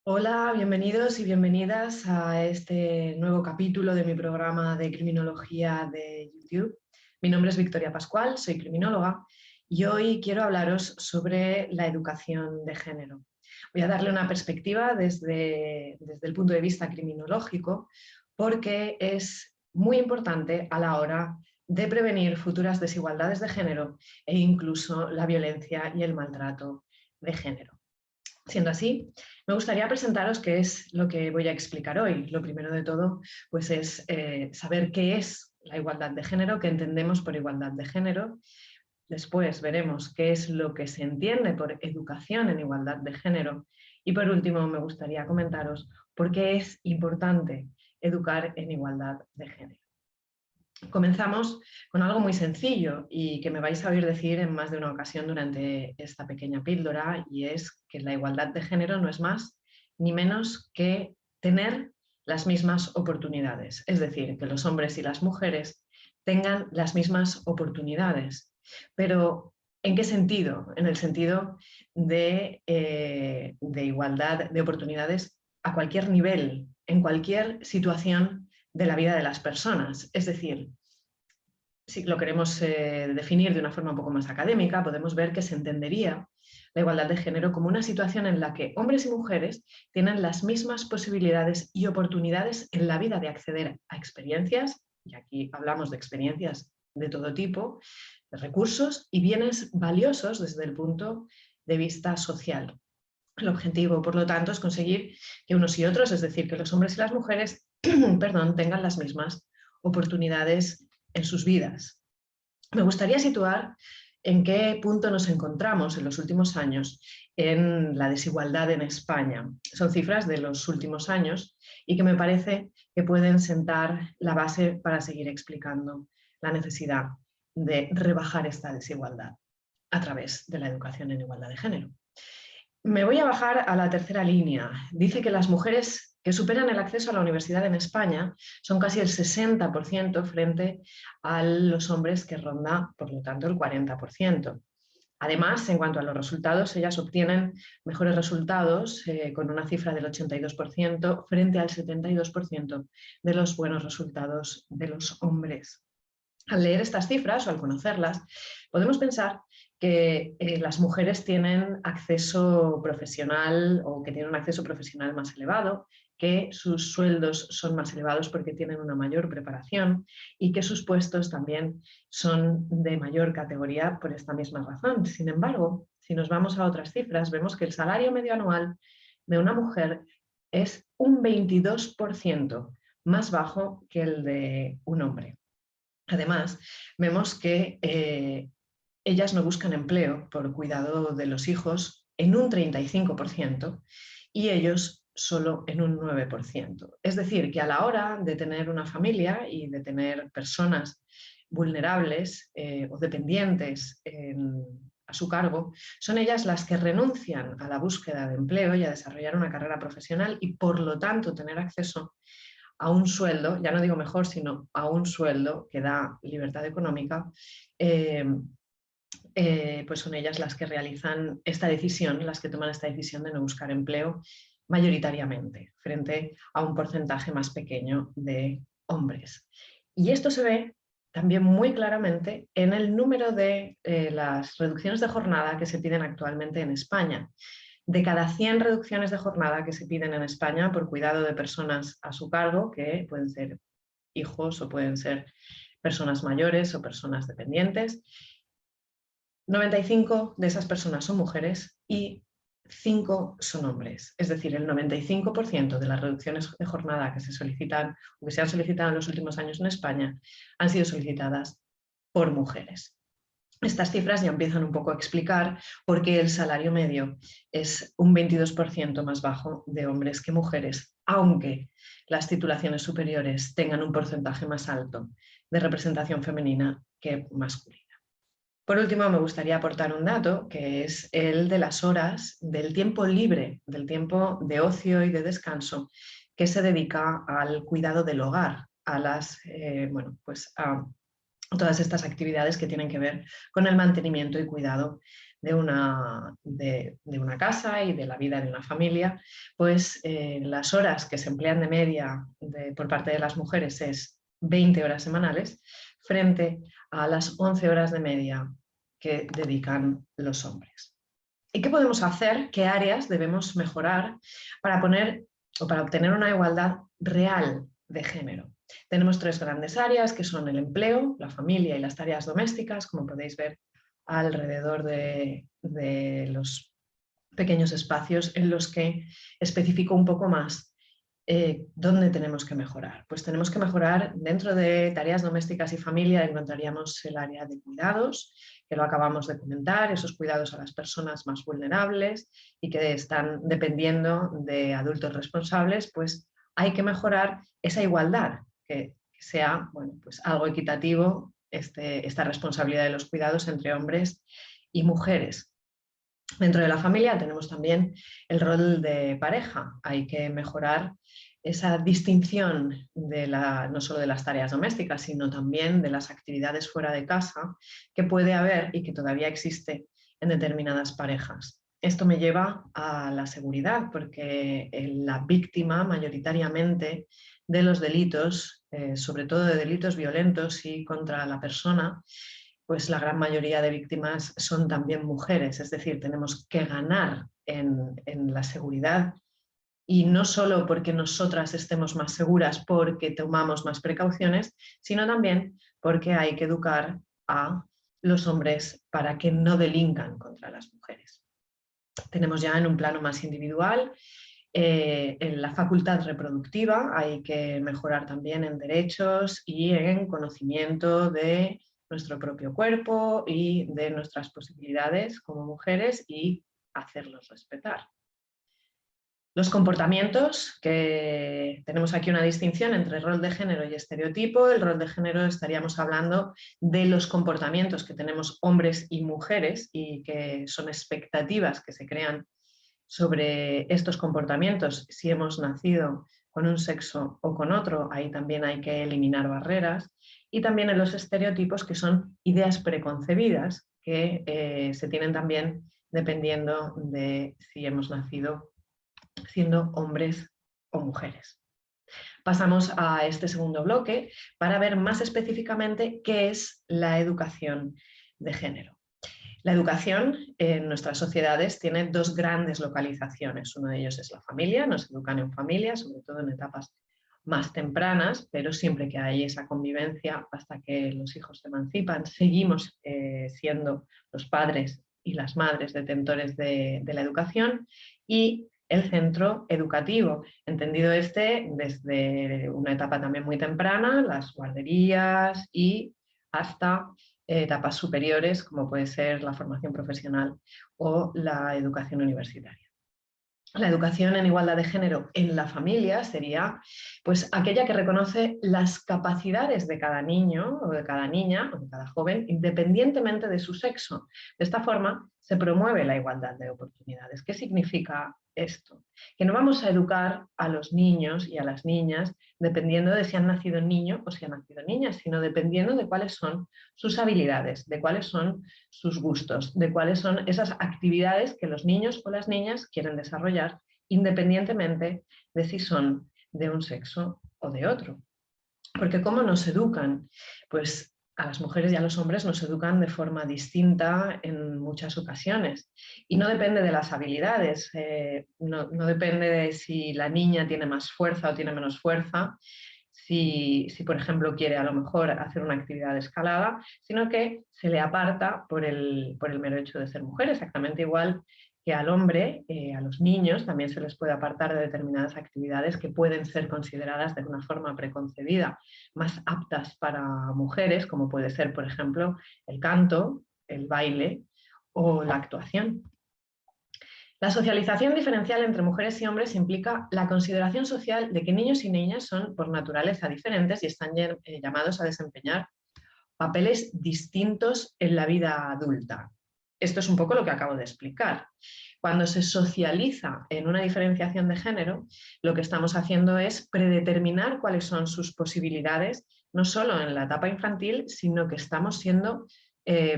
Hola, bienvenidos y bienvenidas a este nuevo capítulo de mi programa de criminología de YouTube. Mi nombre es Victoria Pascual, soy criminóloga y hoy quiero hablaros sobre la educación de género. Voy a darle una perspectiva desde el punto de vista criminológico porque es muy importante a la hora de prevenir futuras desigualdades de género e incluso la violencia y el maltrato de género. Siendo así, me gustaría presentaros qué es lo que voy a explicar hoy. Lo primero de todo, pues es saber qué es la igualdad de género, qué entendemos por igualdad de género. Después veremos qué es lo que se entiende por educación en igualdad de género. Y por último, me gustaría comentaros por qué es importante educar en igualdad de género. Comenzamos con algo muy sencillo y que me vais a oír decir en más de una ocasión durante esta pequeña píldora, y es que la igualdad de género no es más ni menos que tener las mismas oportunidades, es decir, que los hombres y las mujeres tengan las mismas oportunidades. Pero, ¿en qué sentido? En el sentido de igualdad de oportunidades a cualquier nivel, en cualquier situación de la vida de las personas. Es decir, si lo queremos definir de una forma un poco más académica, podemos ver que se entendería la igualdad de género como una situación en la que hombres y mujeres tienen las mismas posibilidades y oportunidades en la vida de acceder a experiencias, y aquí hablamos de experiencias de todo tipo, de recursos y bienes valiosos desde el punto de vista social. El objetivo, por lo tanto, es conseguir que unos y otros, es decir, que los hombres y las mujeres perdón, tengan las mismas oportunidades en sus vidas. Me gustaría situar en qué punto nos encontramos en los últimos años en la desigualdad en España. Son cifras de los últimos años y que me parece que pueden sentar la base para seguir explicando la necesidad de rebajar esta desigualdad a través de la educación en igualdad de género. Me voy a bajar a la tercera línea. Dice que las mujeres que superan el acceso a la universidad en España son casi el 60% frente a los hombres, que ronda, por lo tanto, el 40%. Además, en cuanto a los resultados, ellas obtienen mejores resultados con una cifra del 82% frente al 72% de los buenos resultados de los hombres. Al leer estas cifras o al conocerlas, podemos pensar que las mujeres tienen acceso profesional o que tienen un acceso profesional más elevado, que sus sueldos son más elevados porque tienen una mayor preparación y que sus puestos también son de mayor categoría por esta misma razón. Sin embargo, si nos vamos a otras cifras, vemos que el salario medio anual de una mujer es un 22% más bajo que el de un hombre. Además, vemos que ellas no buscan empleo por cuidado de los hijos en un 35% y ellos solo en un 9%. Es decir, que a la hora de tener una familia y de tener personas vulnerables o dependientes a su cargo, son ellas las que renuncian a la búsqueda de empleo y a desarrollar una carrera profesional y, por lo tanto, tener acceso a un sueldo, ya no digo mejor, sino a un sueldo que da libertad económica, pues son ellas las que realizan esta decisión, las que toman esta decisión de no buscar empleo mayoritariamente, frente a un porcentaje más pequeño de hombres. Y esto se ve también muy claramente en el número de las reducciones de jornada que se piden actualmente en España. De cada 100 reducciones de jornada que se piden en España por cuidado de personas a su cargo, que pueden ser hijos o pueden ser personas mayores o personas dependientes, 95 de esas personas son mujeres y 5 son hombres. Es decir, el 95% de las reducciones de jornada que se solicitan o que se han solicitado en los últimos años en España han sido solicitadas por mujeres. Estas cifras ya empiezan un poco a explicar por qué el salario medio es un 22% más bajo de hombres que mujeres, aunque las titulaciones superiores tengan un porcentaje más alto de representación femenina que masculina. Por último, me gustaría aportar un dato, que es el de las horas del tiempo libre, del tiempo de ocio y de descanso que se dedica al cuidado del hogar, a las, a todas estas actividades que tienen que ver con el mantenimiento y cuidado de una casa y de la vida de una familia, pues las horas que se emplean de media por parte de las mujeres es 20 horas semanales frente a las 11 horas de media que dedican los hombres. ¿Y qué podemos hacer? ¿Qué áreas debemos mejorar para obtener una igualdad real de género? Tenemos 3 grandes áreas que son el empleo, la familia y las tareas domésticas, como podéis ver alrededor de los pequeños espacios en los que especifico un poco más ¿dónde tenemos que mejorar? Pues tenemos que mejorar dentro de tareas domésticas y familia. Encontraríamos el área de cuidados, que lo acabamos de comentar, esos cuidados a las personas más vulnerables y que están dependiendo de adultos responsables, pues hay que mejorar esa igualdad, que sea bueno, pues algo equitativo esta responsabilidad de los cuidados entre hombres y mujeres. Dentro de la familia tenemos también el rol de pareja. Hay que mejorar esa distinción no solo de las tareas domésticas, sino también de las actividades fuera de casa que puede haber y que todavía existe en determinadas parejas. Esto me lleva a la seguridad, porque la víctima mayoritariamente de los delitos, sobre todo de delitos violentos y contra la persona, pues la gran mayoría de víctimas son también mujeres, es decir, tenemos que ganar en la seguridad, y no solo porque nosotras estemos más seguras porque tomamos más precauciones, sino también porque hay que educar a los hombres para que no delincan contra las mujeres. Tenemos ya en un plano más individual en la facultad reproductiva, hay que mejorar también en derechos y en conocimiento de nuestro propio cuerpo y de nuestras posibilidades como mujeres y hacerlos respetar. Los comportamientos, que tenemos aquí una distinción entre rol de género y estereotipo. El rol de género estaríamos hablando de los comportamientos que tenemos hombres y mujeres y que son expectativas que se crean sobre estos comportamientos si hemos nacido con un sexo o con otro. Ahí también hay que eliminar barreras. Y también en los estereotipos, que son ideas preconcebidas que se tienen también dependiendo de si hemos nacido siendo hombres o mujeres. Pasamos a este segundo bloque para ver más específicamente qué es la educación de género. La educación en nuestras sociedades tiene 2 grandes localizaciones. Uno de ellos es la familia, nos educan en familia, sobre todo en etapas más tempranas, pero siempre que hay esa convivencia hasta que los hijos se emancipan, seguimos siendo los padres y las madres detentores de la educación. Y el centro educativo, entendido desde una etapa también muy temprana, las guarderías y hasta etapas superiores, como puede ser la formación profesional o la educación universitaria. La educación en igualdad de género en la familia sería pues, aquella que reconoce las capacidades de cada niño o de cada niña o de cada joven independientemente de su sexo. De esta forma se promueve la igualdad de oportunidades. ¿Qué significa esto? Que no vamos a educar a los niños y a las niñas dependiendo de si han nacido niño o si han nacido niña, sino dependiendo de cuáles son sus habilidades, de cuáles son sus gustos, de cuáles son esas actividades que los niños o las niñas quieren desarrollar independientemente de si son de un sexo o de otro. Porque ¿cómo nos educan? Pues a las mujeres y a los hombres nos educan de forma distinta en muchas ocasiones. Y no depende de las habilidades, no depende de si la niña tiene más fuerza o tiene menos fuerza, si por ejemplo quiere a lo mejor hacer una actividad de escalada, sino que se le aparta por el mero hecho de ser mujer, exactamente igual que al hombre, a los niños también se les puede apartar de determinadas actividades que pueden ser consideradas de una forma preconcebida más aptas para mujeres, como puede ser, por ejemplo, el canto, el baile o la actuación. La socialización diferencial entre mujeres y hombres implica la consideración social de que niños y niñas son por naturaleza diferentes y están llamados a desempeñar papeles distintos en la vida adulta. Esto es un poco lo que acabo de explicar. Cuando se socializa en una diferenciación de género, lo que estamos haciendo es predeterminar cuáles son sus posibilidades, no solo en la etapa infantil, sino que estamos siendo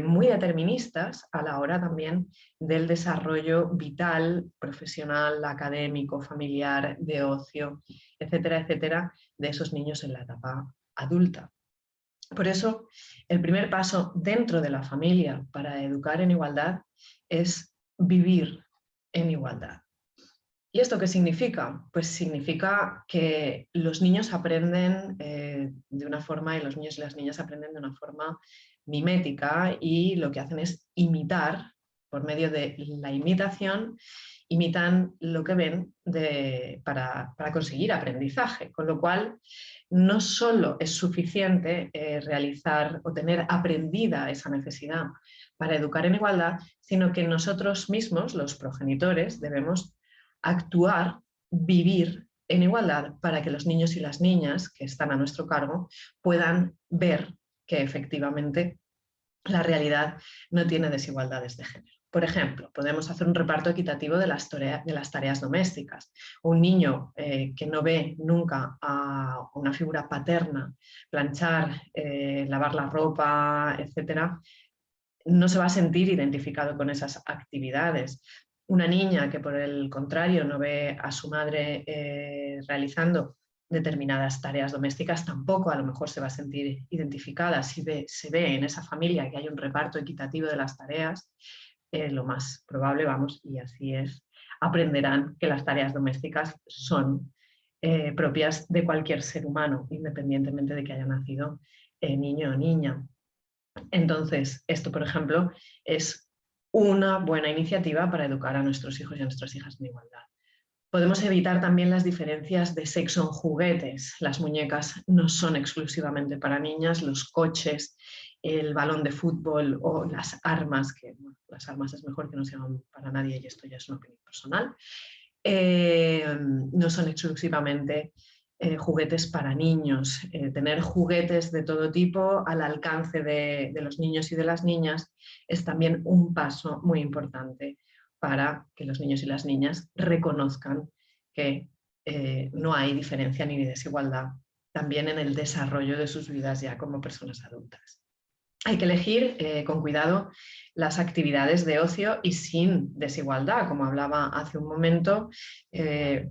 muy deterministas a la hora también del desarrollo vital, profesional, académico, familiar, de ocio, etcétera, etcétera, de esos niños en la etapa adulta. Por eso, el primer paso dentro de la familia para educar en igualdad es vivir en igualdad. ¿Y esto qué significa? Pues significa que los niños aprenden de una forma y los niños y las niñas aprenden de una forma mimética y lo que hacen es imitar, por medio de la imitación, imitan lo que ven para conseguir aprendizaje, con lo cual no solo es suficiente realizar o tener aprendida esa necesidad para educar en igualdad, sino que nosotros mismos, los progenitores, debemos actuar, vivir en igualdad para que los niños y las niñas que están a nuestro cargo puedan ver que efectivamente la realidad no tiene desigualdades de género. Por ejemplo, podemos hacer un reparto equitativo de las tareas domésticas. Un niño que no ve nunca a una figura paterna planchar, lavar la ropa, etcétera, no se va a sentir identificado con esas actividades. Una niña que, por el contrario, no ve a su madre realizando determinadas tareas domésticas, tampoco a lo mejor se va a sentir identificada. Si se ve en esa familia que hay un reparto equitativo de las tareas, lo más probable, vamos, y así es, aprenderán que las tareas domésticas son propias de cualquier ser humano, independientemente de que haya nacido niño o niña. Entonces, esto, por ejemplo, es una buena iniciativa para educar a nuestros hijos y a nuestras hijas en igualdad. Podemos evitar también las diferencias de sexo en juguetes. Las muñecas no son exclusivamente para niñas, los coches, el balón de fútbol o las armas, que bueno, las armas es mejor que no sean para nadie y esto ya es una opinión personal, no son exclusivamente juguetes para niños. Tener juguetes de todo tipo al alcance de los niños y de las niñas es también un paso muy importante para que los niños y las niñas reconozcan que no hay diferencia ni desigualdad también en el desarrollo de sus vidas ya como personas adultas. Hay que elegir con cuidado las actividades de ocio y sin desigualdad, como hablaba hace un momento.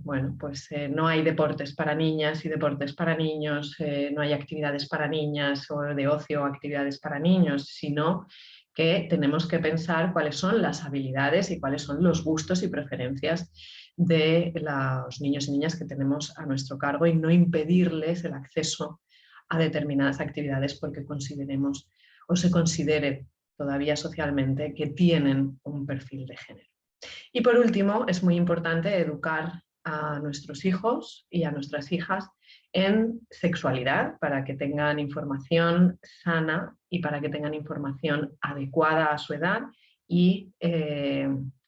Bueno, pues no hay deportes para niñas y deportes para niños, no hay actividades para niñas o de ocio o actividades para niños, sino que tenemos que pensar cuáles son las habilidades y cuáles son los gustos y preferencias de los niños y niñas que tenemos a nuestro cargo y no impedirles el acceso a determinadas actividades porque consideremos o se considere todavía socialmente que tienen un perfil de género. Y por último, es muy importante educar a nuestros hijos y a nuestras hijas en sexualidad para que tengan información sana y para que tengan información adecuada a su edad y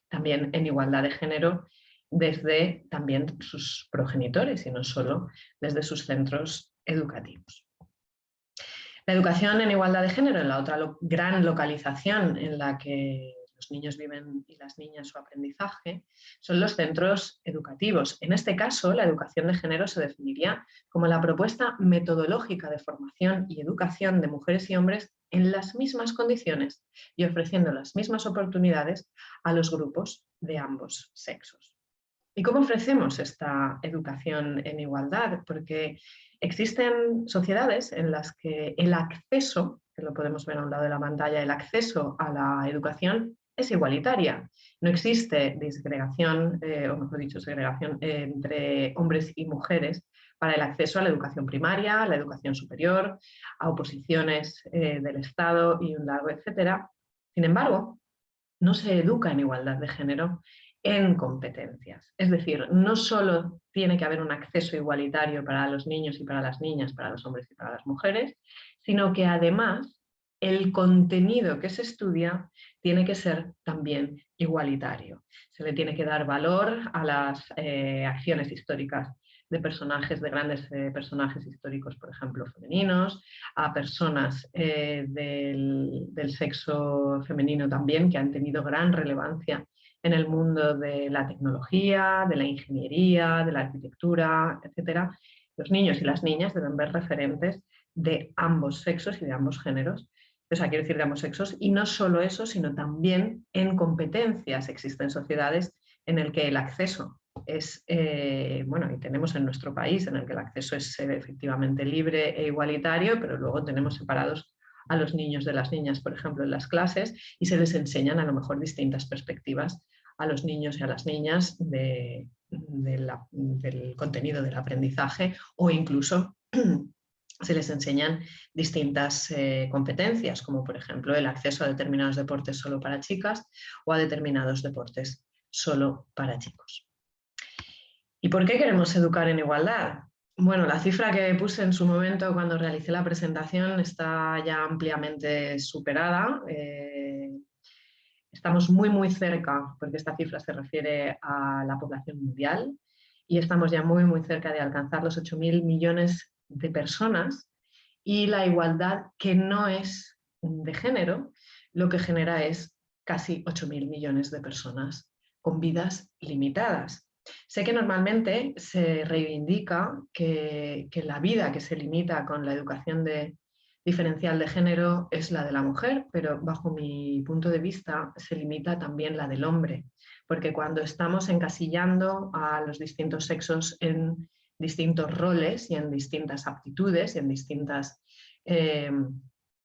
también en igualdad de género desde también sus progenitores y no solo desde sus centros educativos. La educación en igualdad de género, en la otra gran localización en la que los niños viven y las niñas su aprendizaje, son los centros educativos. En este caso, la educación de género se definiría como la propuesta metodológica de formación y educación de mujeres y hombres en las mismas condiciones y ofreciendo las mismas oportunidades a los grupos de ambos sexos. ¿Y cómo ofrecemos esta educación en igualdad? Porque existen sociedades en las que el acceso, que lo podemos ver a un lado de la pantalla, el acceso a la educación es igualitaria. No existe disgregación, o mejor dicho, segregación entre hombres y mujeres para el acceso a la educación primaria, a la educación superior, a oposiciones del Estado y un largo etcétera. Sin embargo, no se educa en igualdad de género en competencias. Es decir, no solo tiene que haber un acceso igualitario para los niños y para las niñas, para los hombres y para las mujeres, sino que además el contenido que se estudia tiene que ser también igualitario. Se le tiene que dar valor a las acciones históricas de personajes, de grandes personajes históricos, por ejemplo, femeninos, a personas del sexo femenino también, que han tenido gran relevancia en el mundo de la tecnología, de la ingeniería, de la arquitectura, etc. Los niños y las niñas deben ver referentes de ambos sexos y de ambos géneros o sea, quiero decir de ambos sexos, y no solo eso, sino también en competencias. Existen sociedades en las que el acceso es, bueno, y tenemos en nuestro país en el que el acceso es efectivamente libre e igualitario, pero luego tenemos separados a los niños de las niñas, por ejemplo, en las clases, y se les enseñan a lo mejor distintas perspectivas a los niños y a las niñas del contenido del aprendizaje, o incluso se les enseñan distintas competencias, como por ejemplo el acceso a determinados deportes solo para chicas o a determinados deportes solo para chicos. ¿Y por qué queremos educar en igualdad? Bueno, la cifra que puse en su momento cuando realicé la presentación está ya ampliamente superada. Estamos muy cerca, porque esta cifra se refiere a la población mundial, y estamos ya muy cerca de alcanzar los 8.000 millones de personas, y la igualdad, que no es de género, lo que genera es casi 8.000 millones de personas con vidas limitadas. Sé que normalmente se reivindica que la vida que se limita con la educación diferencial de género es la de la mujer, pero bajo mi punto de vista se limita también la del hombre, porque cuando estamos encasillando a los distintos sexos en distintos roles y en distintas aptitudes y en distintas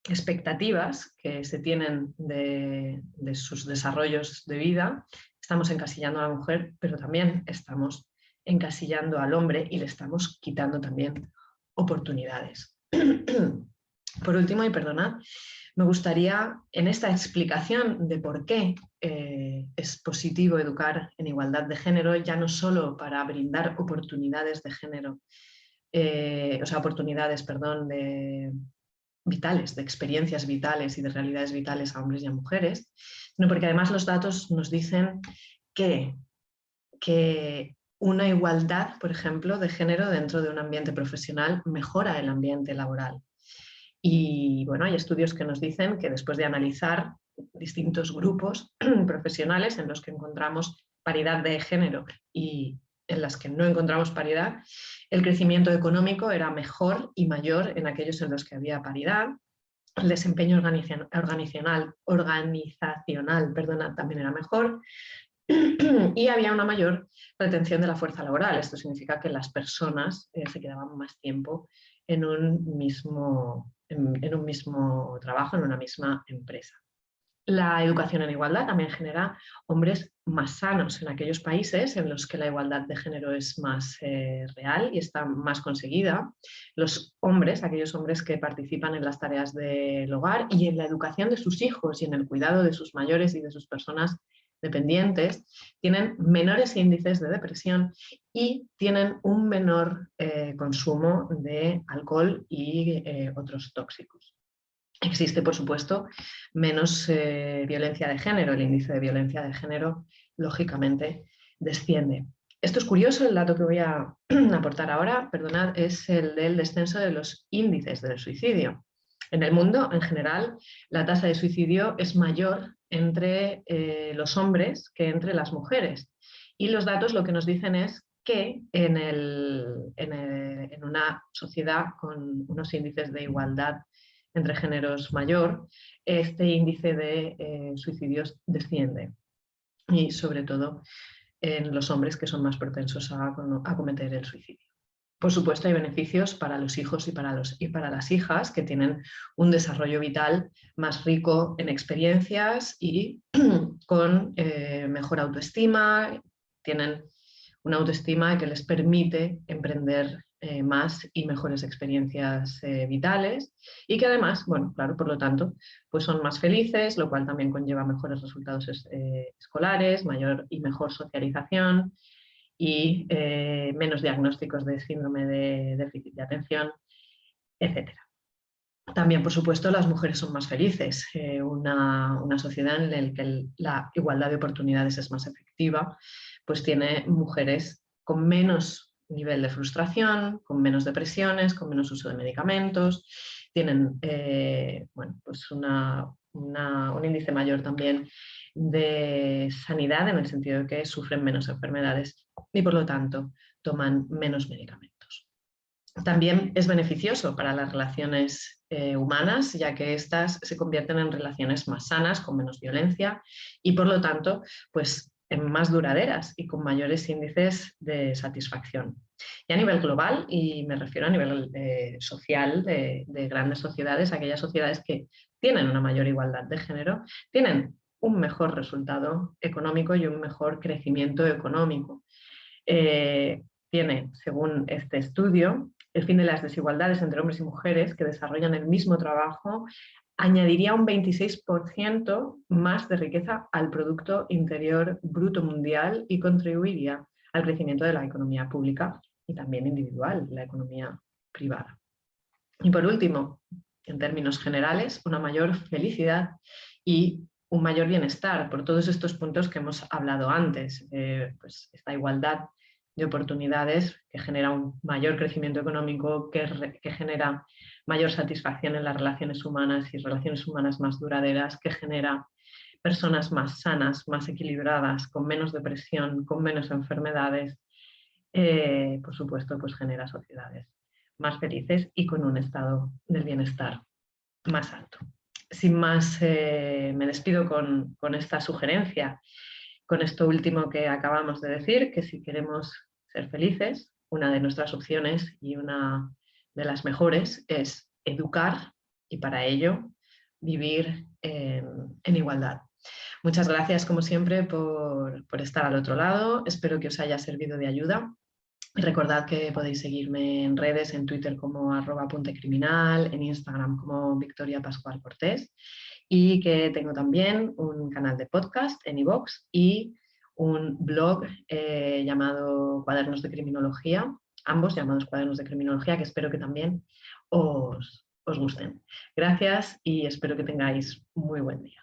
expectativas que se tienen de sus desarrollos de vida, estamos encasillando a la mujer, pero también estamos encasillando al hombre y le estamos quitando también oportunidades. Por último, y perdonad, me gustaría, en esta explicación de por qué es positivo educar en igualdad de género, ya no solo para brindar oportunidades de género, o sea, oportunidades, perdón, vitales, de experiencias vitales y de realidades vitales a hombres y a mujeres, sino porque además los datos nos dicen que una igualdad, por ejemplo, de género dentro de un ambiente profesional mejora el ambiente laboral. Y bueno, hay estudios que nos dicen que después de analizar distintos grupos profesionales en los que encontramos paridad de género y en las que no encontramos paridad, el crecimiento económico era mejor y mayor en aquellos en los que había paridad. El desempeño organizacional, también era mejor, y había una mayor retención de la fuerza laboral. Esto significa que las personas se quedaban más tiempo en un mismo trabajo, en una misma empresa. La educación en igualdad también genera hombres más sanos en aquellos países en los que la igualdad de género es más real y está más conseguida. Los hombres, aquellos hombres que participan en las tareas del hogar y en la educación de sus hijos y en el cuidado de sus mayores y de sus personas dependientes, tienen menores índices de depresión y tienen un menor consumo de alcohol y otros tóxicos. Existe, por supuesto, menos violencia de género. El índice de violencia de género, lógicamente, desciende. Esto es curioso, el dato que voy a aportar ahora, perdonad, es el del descenso de los índices del suicidio. En el mundo, en general, la tasa de suicidio es mayor entre los hombres que entre las mujeres. Y los datos lo que nos dicen es que en una sociedad con unos índices de igualdad entre géneros mayor, este índice de suicidios desciende, y sobre todo en los hombres, que son más propensos a cometer el suicidio. Por supuesto, hay beneficios para los hijos y para las hijas, que tienen un desarrollo vital más rico en experiencias y con mejor autoestima, tienen una autoestima que les permite emprender más y mejores experiencias vitales, y que además, bueno, claro, por lo tanto, pues son más felices, lo cual también conlleva mejores resultados escolares, mayor y mejor socialización y menos diagnósticos de síndrome de déficit de atención, etc. También, por supuesto, las mujeres son más felices. Una sociedad en la que la igualdad de oportunidades es más efectiva, pues tiene mujeres con menos nivel de frustración, con menos depresiones, con menos uso de medicamentos, tienen bueno, pues un índice mayor también de sanidad, en el sentido de que sufren menos enfermedades y por lo tanto toman menos medicamentos. También es beneficioso para las relaciones humanas, ya que éstas se convierten en relaciones más sanas, con menos violencia y, por lo tanto, pues, más duraderas y con mayores índices de satisfacción. Y a nivel global, y me refiero a nivel social de grandes sociedades, aquellas sociedades que tienen una mayor igualdad de género, tienen un mejor resultado económico y un mejor crecimiento económico. Tiene, según este estudio, el fin de las desigualdades entre hombres y mujeres que desarrollan el mismo trabajo añadiría un 26% más de riqueza al Producto Interior Bruto Mundial y contribuiría al crecimiento de la economía pública y también individual, la economía privada. Y por último, en términos generales, una mayor felicidad y un mayor bienestar por todos estos puntos que hemos hablado antes, pues esta igualdad de oportunidades que genera un mayor crecimiento económico, que genera mayor satisfacción en las relaciones humanas y relaciones humanas más duraderas, que genera personas más sanas, más equilibradas, con menos depresión, con menos enfermedades, por supuesto, pues genera sociedades más felices y con un estado del bienestar más alto. Sin más, me despido con esta sugerencia, con esto último que acabamos de decir, que si queremos ser felices, una de nuestras opciones y una de las mejores es educar y para ello vivir en igualdad. Muchas gracias, como siempre, por estar al otro lado. Espero que os haya servido de ayuda. Recordad que podéis seguirme en redes, en Twitter como @apuntecriminal, en Instagram como Victoria Pascual Cortés, y que tengo también un canal de podcast en iVoox y un blog llamado Cuadernos de Criminología, ambos llamados Cuadernos de Criminología, que espero que también os gusten. Gracias y espero que tengáis muy buen día.